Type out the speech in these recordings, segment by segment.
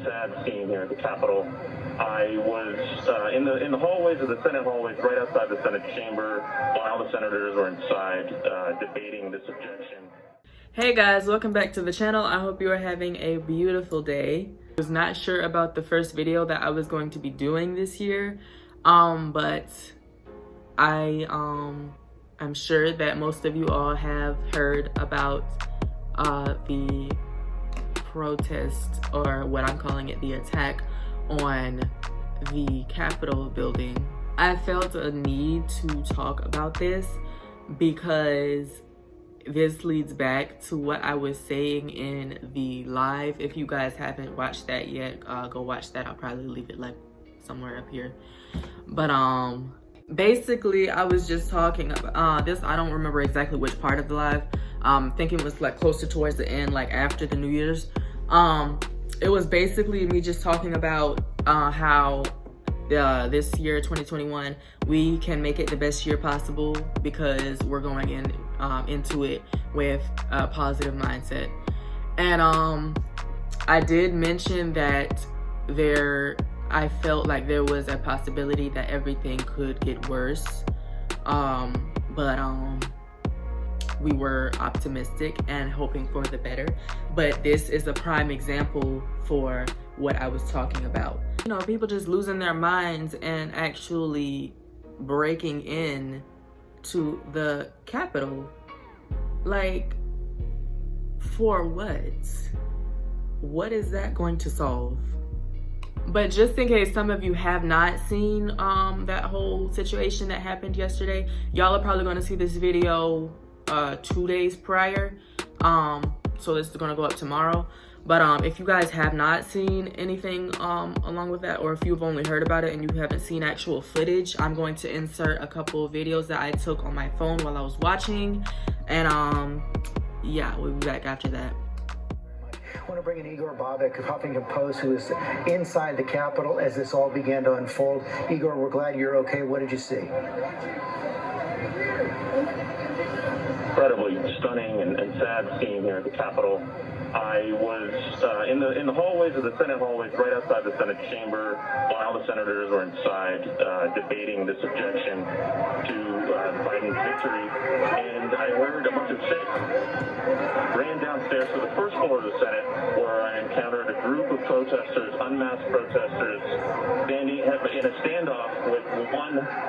sad scene here at the Capitol. I was in the hallways of the Senate hallways, right outside the Senate chamber, while the senators were inside debating this objection. Hey guys, welcome back to the channel. I hope you are having a beautiful day. I was not sure about the first video that I was going to be doing this year, but I'm sure that most of you all have heard about the protest, or what I'm calling it, the attack on the Capitol building. I felt a need to talk about this because this leads back to what I was saying in the live. If you guys haven't watched that yet, go watch that. I'll probably leave it like somewhere up here. But basically I was just talking about this. I don't remember exactly which part of the live. Thinking it was like closer towards the end, like after the New Year's. It was basically me just talking about how this year 2021 we can make it the best year possible because we're going into it with a positive mindset. And I did mention that I felt like there was a possibility that everything could get worse, but we were optimistic and hoping for the better. But this is a prime example for what I was talking about. You know, people just losing their minds and actually breaking in to the Capitol. Like, for what? What is that going to solve? But just in case some of you have not seen that whole situation that happened yesterday, y'all are probably going to see this video 2 days prior. So this is going to go up tomorrow. But if you guys have not seen anything along with that, or if you've only heard about it and you haven't seen actual footage, I'm going to insert a couple of videos that I took on my phone while I was watching. And yeah, we'll be back after that. I want to bring in Igor Bobek of Huffington Post, who is inside the Capitol as this all began to unfold. Igor, we're glad you're okay. What did you see? Incredibly stunning and sad scene here at the Capitol. I was in the hallways of the Senate hallways, right outside the Senate chamber, while the senators were inside debating this objection to Biden's victory, and I heard a bunch of shakes. Ran downstairs to the first floor of the Senate, where I encountered a group of protesters, unmasked protesters, standing in a standoff with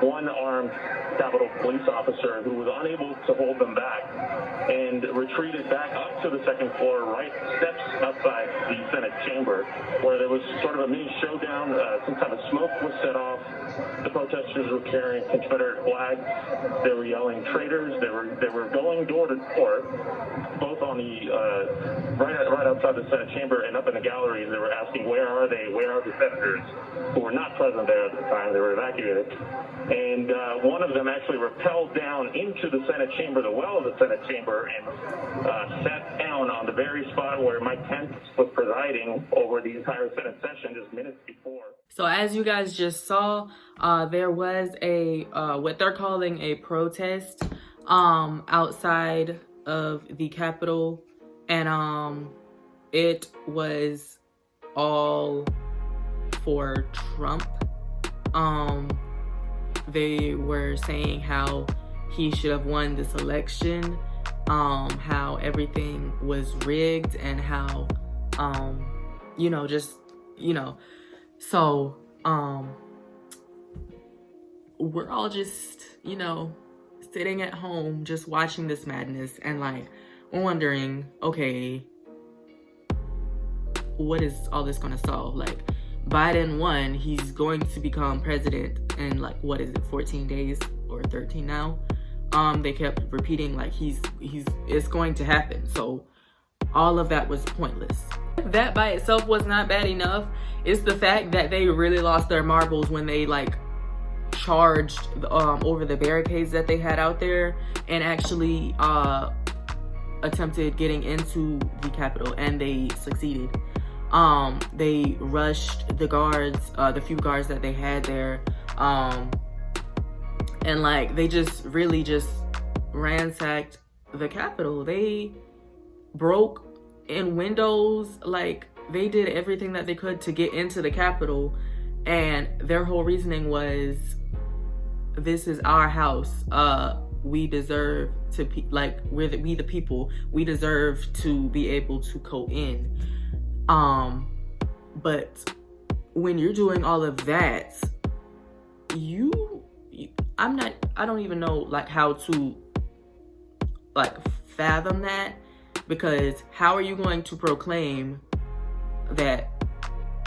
one armed Capitol police officer who was unable to hold them back, and retreated back up to the second floor, right steps outside the Senate chamber, where there was sort of a mini showdown. Some kind of smoke was set off. The protesters were carrying Confederate flags. They were yelling traitors. They were going door to door, both on the right outside the Senate chamber and up in the galleries. They were asking, where are they? Where are the senators who were not present there at the time? They were evacuated. And one of them actually rappelled down into the Senate chamber, the well of the Senate chamber, and sat down on the very spot where Mike Pence was presiding over the entire Senate session just minutes before. So as you guys just saw, there was a what they're calling a protest outside of the Capitol, and it was all for Trump. They were saying how he should have won this election, how everything was rigged, and how so we're all just sitting at home just watching this madness and like wondering, okay, what is all this gonna solve? Like, Biden won, he's going to become president in like, what is it, 14 days or 13 now? They kept repeating like it's going to happen. So all of that was pointless. That by itself was not bad enough. It's the fact that they really lost their marbles when they like charged over the barricades that they had out there and actually attempted getting into the Capitol, and they succeeded. They rushed the guards, the few guards that they had there, and like they just really just ransacked the Capitol. They broke in windows, like they did everything that they could to get into the Capitol, and their whole reasoning was, this is our house. We deserve to we the people. We deserve to be able to go in. But when you're doing all of that, I don't even know like how to like fathom that, because how are you going to proclaim that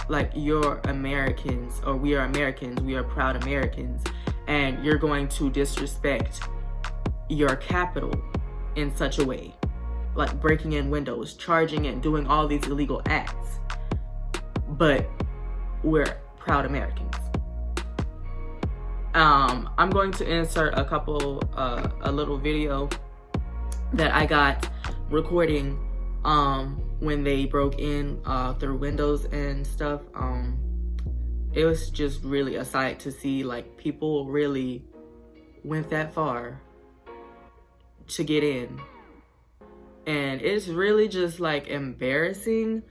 like you're Americans, or we are Americans, we are proud Americans, and you're going to disrespect your capital in such a way, like breaking in windows, charging it, doing all these illegal acts, but we're proud Americans. I'm going to insert a little video that I got recording when they broke in through windows and stuff. It was just really a sight to see, like, people really went that far to get in. And it's really just like embarrassing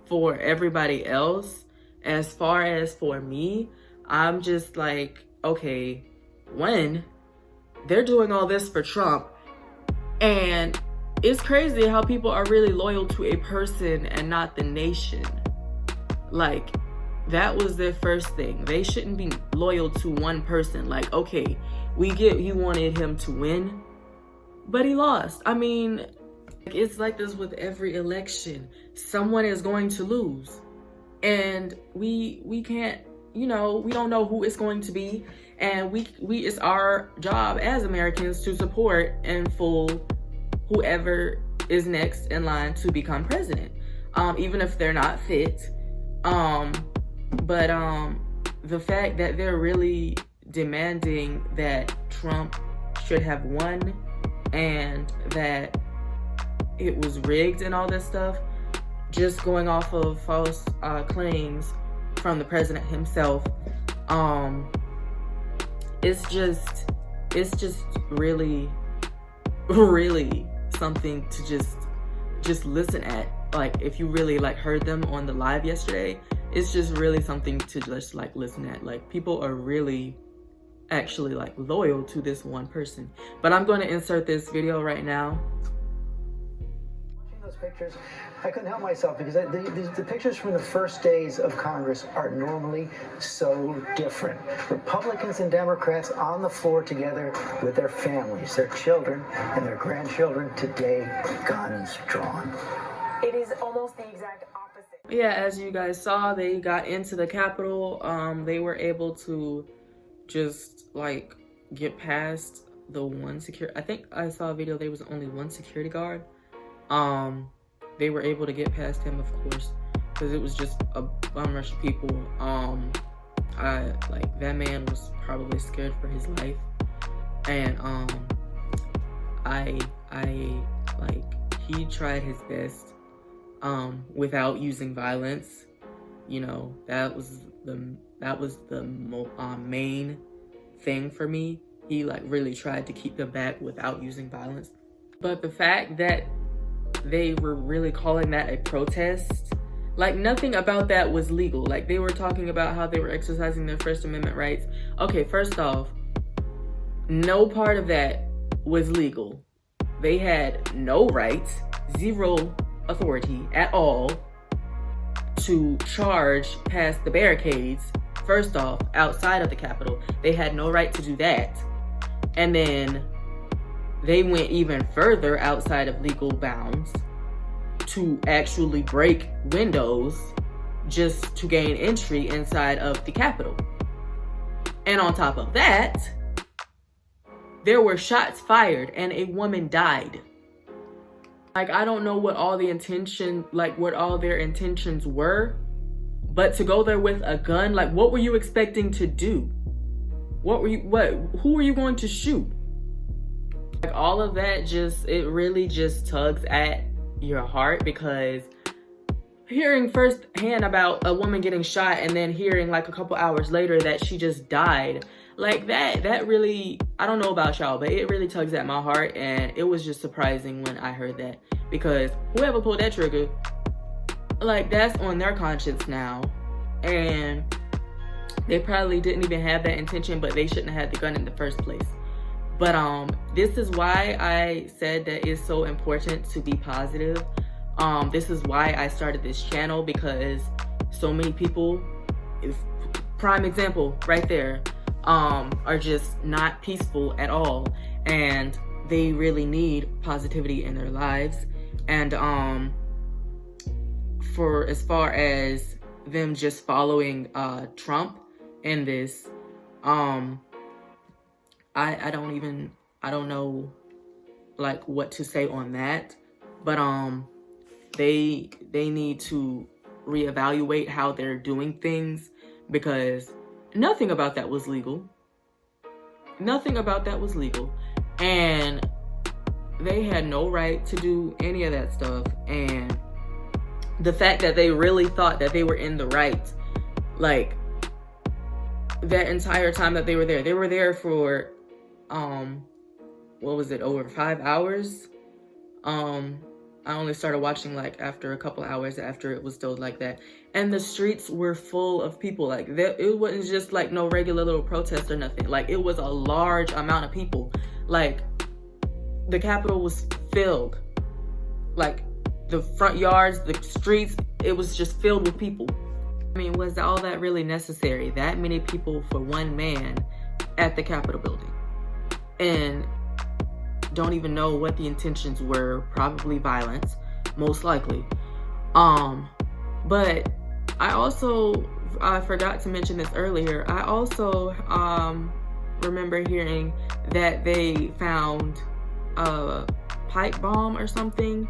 for everybody else. As far as for me, I'm just like, okay, when they're doing all this for Trump, and it's crazy how people are really loyal to a person and not the nation. Like, that was their first thing. They shouldn't be loyal to one person. Like, okay, we get you wanted him to win, but he lost. I mean, it's like this with every election. Someone is going to lose. And we can't, you know, we don't know who it's going to be. And we it's our job as Americans to support and full whoever is next in line to become president, even if they're not fit. But the fact that they're really demanding that Trump should have won and that it was rigged and all this stuff, just going off of false claims from the president himself, it's just really something to just listen at. Like, if you really like heard them on the live yesterday, it's just really something to just like listen at. Like, people are really actually like loyal to this one person. But I'm going to insert this video right now. Watching those pictures, I couldn't help myself, because the pictures from the first days of Congress are normally so different. Republicans and Democrats on the floor together with their families, their children, and their grandchildren. Today, guns drawn. It is almost the exact opposite. Yeah, as you guys saw, they got into the Capitol. They were able to just like get past the one security. I think I saw a video, there was only one security guard. They were able to get past him, of course, because it was just a bum rush of people. That man was probably scared for his life, and he tried his best without using violence. You know, that was the main thing for me. He like really tried to keep them back without using violence. But the fact that they were really calling that a protest, like nothing about that was legal. Like, they were talking about how they were exercising their First Amendment rights. Okay, first off, no part of that was legal. They had no rights, zero authority at all to charge past the barricades. First off, outside of the Capitol, they had no right to do that. And then they went even further outside of legal bounds to actually break windows just to gain entry inside of the Capitol. And on top of that, there were shots fired and a woman died. Like, I don't know what all their intentions were, but to go there with a gun, like, what were you expecting to do? Who were you going to shoot? Like, all of that it really just tugs at your heart, because hearing firsthand about a woman getting shot and then hearing like a couple hours later that she just died, like that really, I don't know about y'all, but it really tugs at my heart. And it was just surprising when I heard that, because whoever pulled that trigger, like, that's on their conscience now. And they probably didn't even have that intention, but they shouldn't have had the gun in the first place. But this is why I said that it's so important to be positive. This is why I started this channel, because so many people, prime example right there, are just not peaceful at all, and they really need positivity in their lives. And for as far as them just following Trump in this, I don't know like what to say on that, but they need to reevaluate how they're doing things, because nothing about that was legal. Nothing about that was legal, and they had no right to do any of that stuff. And the fact that they really thought that they were in the right, like, that entire time that they were there for what was it, over 5 hours? I only started watching like after a couple hours after it was still like that, and the streets were full of people. Like, it wasn't just like no regular little protest or nothing. Like, it was a large amount of people. Like, the Capitol was filled. Like, the front yards, the streets, it was just filled with people. I mean, was all that really necessary? That many people for one man at the Capitol building? And don't even know what the intentions were. Probably violence, most likely. But I forgot to mention this earlier. I also remember hearing that they found a pipe bomb or something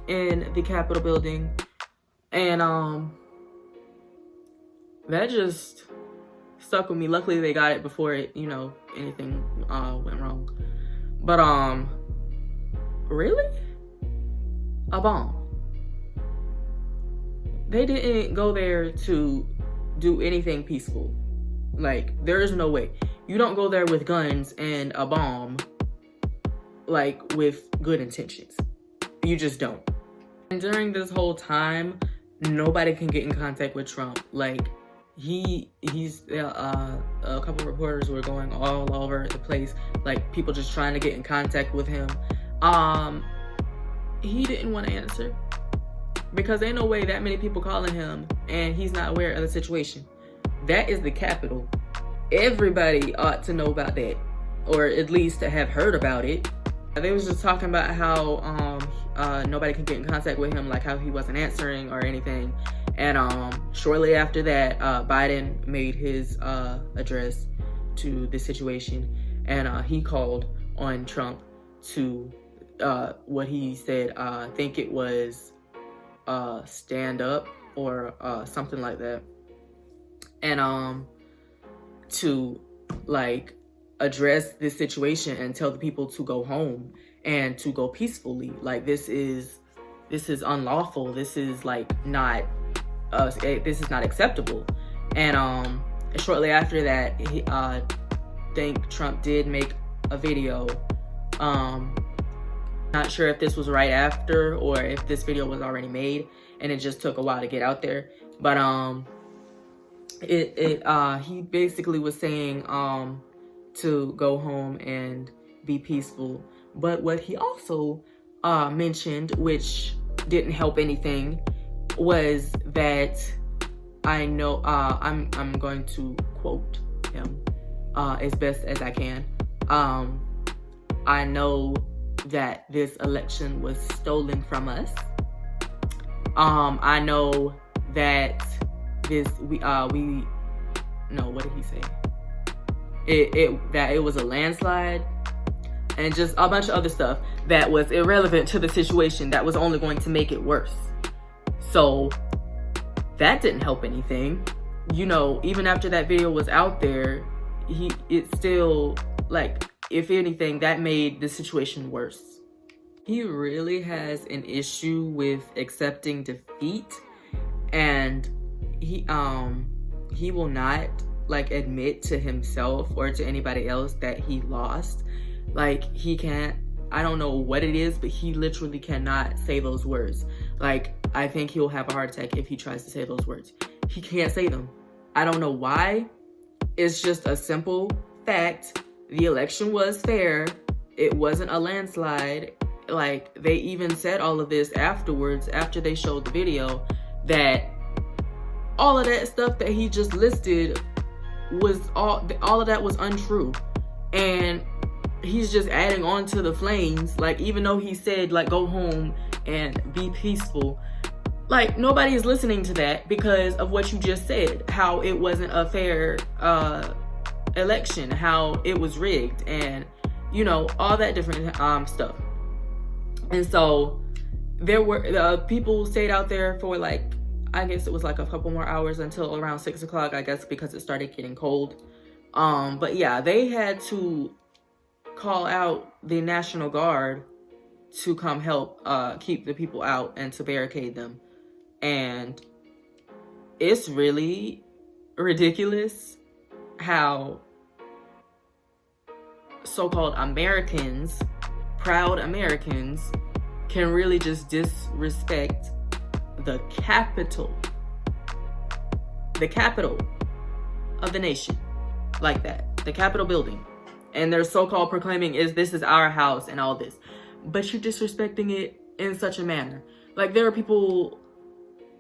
in the Capitol building, and that just stuck with me. Luckily they got it before it, anything went wrong. But really? A bomb? They didn't go there to do anything peaceful. Like, there is no way. You don't go there with guns and a bomb, like, with good intentions. You just don't. And during this whole time, nobody can get in contact with Trump. Like, he's a couple reporters were going all over the place, like people just trying to get in contact with him. He didn't want to answer, because ain't no way that many people calling him and he's not aware of the situation. That is the Capitol. Everybody ought to know about that, or at least to have heard about it. They was just talking about how nobody can get in contact with him, like how he wasn't answering or anything. And shortly after that, Biden made his address to the situation, and he called on Trump to what he said, I think it was stand up or something like that, and to like address this situation and tell the people to go home and to go peacefully. Like, this is unlawful. This is like not this is not acceptable. And shortly after that, I think Trump did make a video. Not sure if this was right after or if this video was already made and it just took a while to get out there. But he basically was saying to go home and be peaceful. But what he also mentioned, which didn't help anything, was that I know, I'm going to quote him as best as I can. I know that this election was stolen from us. I know that no, what did he say? That it was a landslide, and just a bunch of other stuff that was irrelevant to the situation, that was only going to make it worse. So that didn't help anything. Even after that video was out there, it still, like, if anything, that made the situation worse. He really has an issue with accepting defeat, and he will not like admit to himself or to anybody else that he lost. Like, he can't, I don't know what it is, but he literally cannot say those words. Like, I think he'll have a heart attack if he tries to say those words. He can't say them. I don't know why. It's just a simple fact. The election was fair. It wasn't a landslide. Like, they even said all of this afterwards, after they showed the video, that all of that stuff that he just listed was all of that was untrue. And he's just adding on to the flames. Like, even though he said, like, go home and be peaceful, like, nobody is listening to that because of what you just said, how it wasn't a fair election, how it was rigged, and, you know, all that different stuff. And so there were people stayed out there for, like, I guess it was like a couple more hours until around 6 o'clock, I guess, because it started getting cold. But yeah, they had to call out the National Guard to come help keep the people out and to barricade them. And it's really ridiculous how so-called Americans, proud Americans, can really just disrespect the capital of the nation like that, the Capitol building. And they're so-called proclaiming this is our house and all this, but you're disrespecting it in such a manner. Like, there are people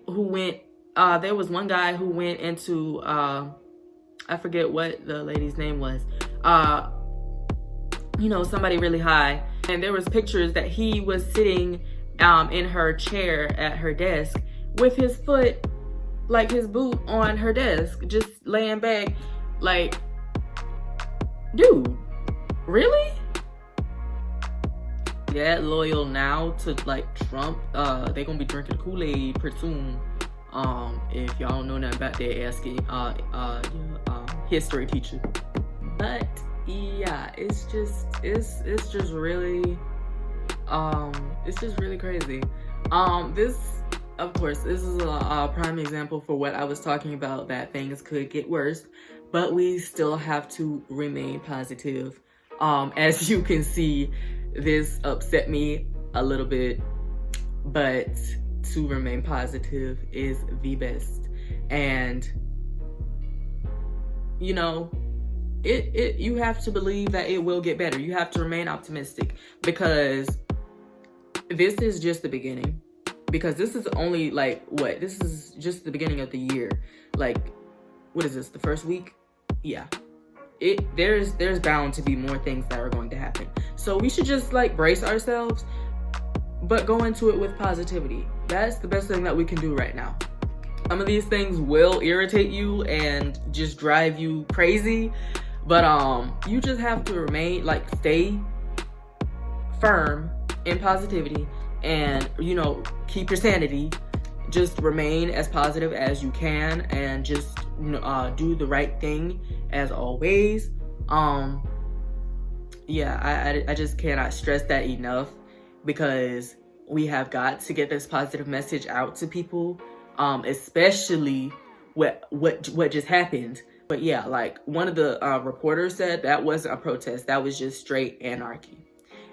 who went, there was one guy who went into, I forget what the lady's name was, you know, somebody really high. And there was pictures that he was sitting in her chair at her desk with his foot, like his boot on her desk, just laying back. Like, dude, really? That loyal now to, like, Trump? They gonna be drinking Kool-Aid pretty soon. If y'all don't know nothing about that, ask history teacher. But yeah, it's just really crazy. This, of course, this is a prime example for what I was talking about, that things could get worse, but we still have to remain positive. As you can see, this upset me a little bit, but to remain positive is the best. And, you know, you have to believe that it will get better. You have to remain optimistic, because this is just the beginning. Because this is only, like, what? This is just the beginning of the year. Like, what is this, the first week? Yeah. There's bound to be more things that are going to happen. So we should just, like, brace ourselves, but go into it with positivity. That's the best thing that we can do right now. Some of these things will irritate you and just drive you crazy, but you just have to remain, like, stay firm in positivity and, you know, keep your sanity. Just remain as positive as you can and just do the right thing as always. Yeah, I just cannot stress that enough, because we have got to get this positive message out to people, especially what just happened. But yeah, like, one of the reporters said that wasn't a protest, that was just straight anarchy.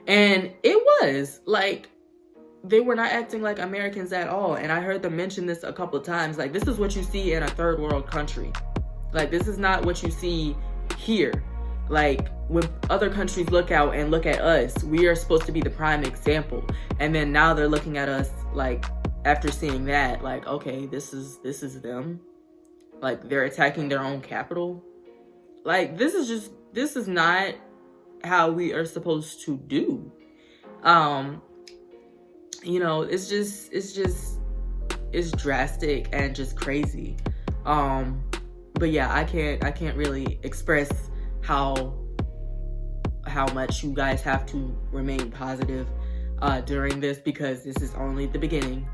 And it was, like, they were not acting like Americans at all. And I heard them mention this a couple of times. Like, this is what you see in a third world country. Like, this is not what you see here. Like, when other countries look out and look at us, we are supposed to be the prime example. And then now they're looking at us, like, after seeing that, like, okay, this is them. Like, they're attacking their own capital. Like, this is not how we are supposed to do. You know, it's drastic and just crazy. But yeah, I can't really express how much you guys have to remain positive during this, because this is only the beginning.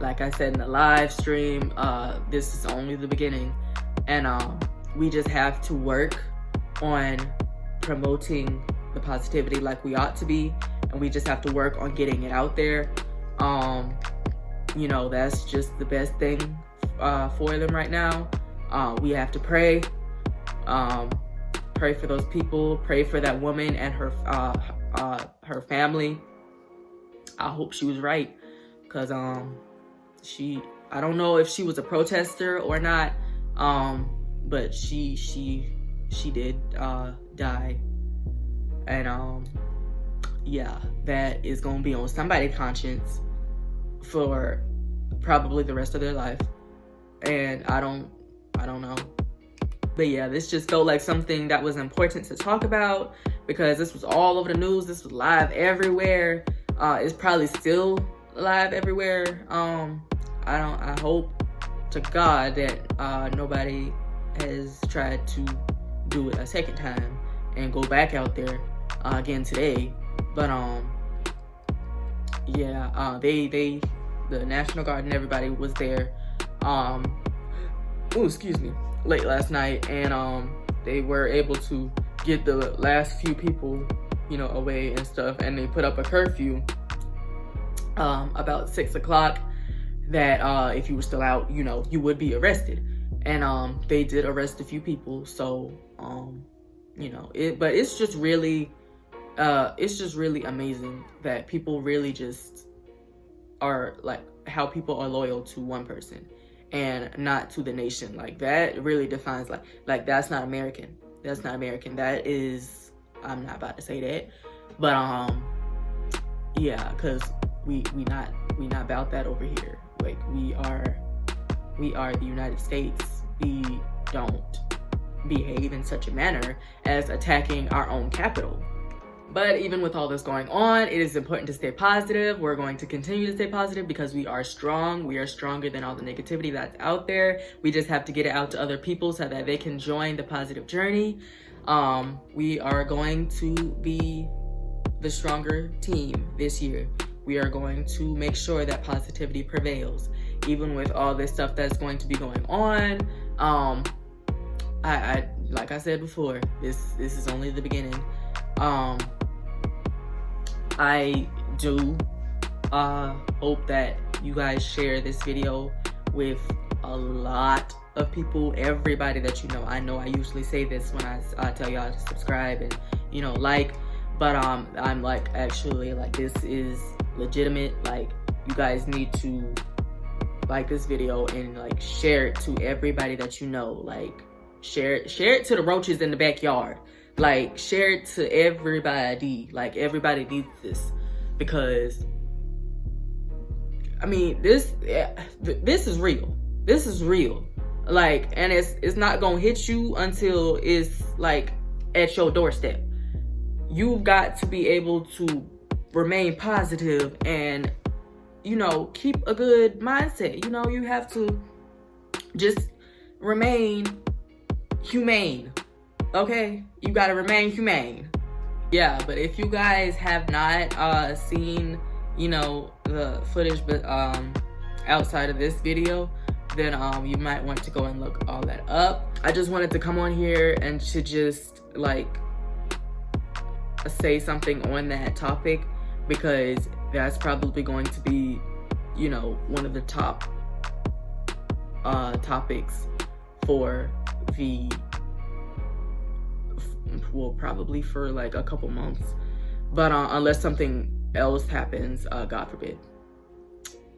Like I said in the live stream, this is only the beginning, and we just have to work on promoting the positivity like we ought to be, and we just have to work on getting it out there. You know, that's just the best thing for them right now. We have to pray for those people, pray for that woman and her family. I hope she was right, because I don't know if she was a protester or not, but she did die. And yeah, that is gonna be on somebody's conscience for probably the rest of their life. And I don't know. But yeah, this just felt like something that was important to talk about, because this was all over the news. This was live everywhere. It's probably still live everywhere. I hope to God that nobody has tried to do it a second time and go back out there again today. But yeah, the National Guard and everybody was there. Late last night, and they were able to get the last few people, away and stuff. And they put up a curfew about 6 o'clock that if you were still out, you would be arrested. And they did arrest a few people. So but it's just really amazing that people really just are like, how people are loyal to one person and not to the nation. Like, that really defines, like that's not American. That's not American. That is, I'm not about to say that, but yeah, because we not about that over here. Like, we are the United States. We don't behave in such a manner as attacking our own capital. But even with all this going on, it is important to stay positive. We're going to continue to stay positive because we are strong. We are stronger than all the negativity that's out there. We just have to get it out to other people so that they can join the positive journey. We are going to be the stronger team this year. We are going to make sure that positivity prevails, even with all this stuff that's going to be going on. I like I said before, this is only the beginning. I do hope that you guys share this video with a lot of people, everybody that you know. I know I usually say this when I tell y'all to subscribe and like, but I'm like, actually, like, this is legitimate. Like, you guys need to like this video and like share it to everybody that you know. Like, share it to the roaches in the backyard. Like, share it to everybody. Like, everybody needs this, because I mean, this is real. This is real. Like, and it's not gonna hit you until it's like at your doorstep. You've got to be able to remain positive and keep a good mindset. You have to just remain humane. Okay, you gotta remain humane. Yeah, but if you guys have not seen the footage, but outside of this video, then you might want to go and look all that up. I just wanted to come on here and to just like say something on that topic, because that's probably going to be one of the top topics for the probably for like a couple months, but unless something else happens, God forbid.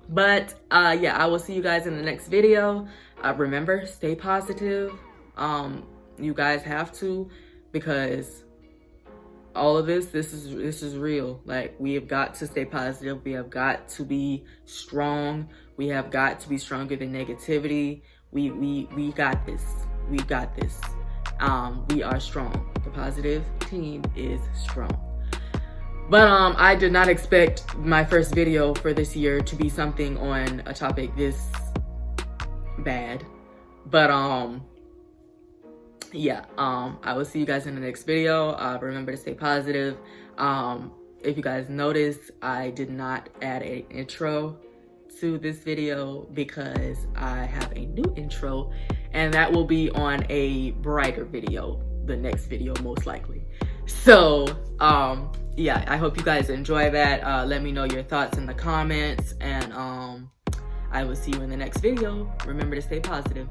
But yeah, I will see you guys in the next video. Remember, stay positive. You guys have to, because all of this is real. Like, we have got to stay positive. We have got to be strong. We have got to be stronger than negativity. We got this. We got this. We are strong. The positive team is strong. But I did not expect my first video for this year to be something on a topic this bad. But yeah, I will see you guys in the next video. Remember to stay positive. If you guys noticed, I did not add an intro to this video because I have a new intro, and that will be on a brighter video, the next video most likely. So yeah, I hope you guys enjoy that. Let me know your thoughts in the comments, and I will see you in the next video. Remember to stay positive.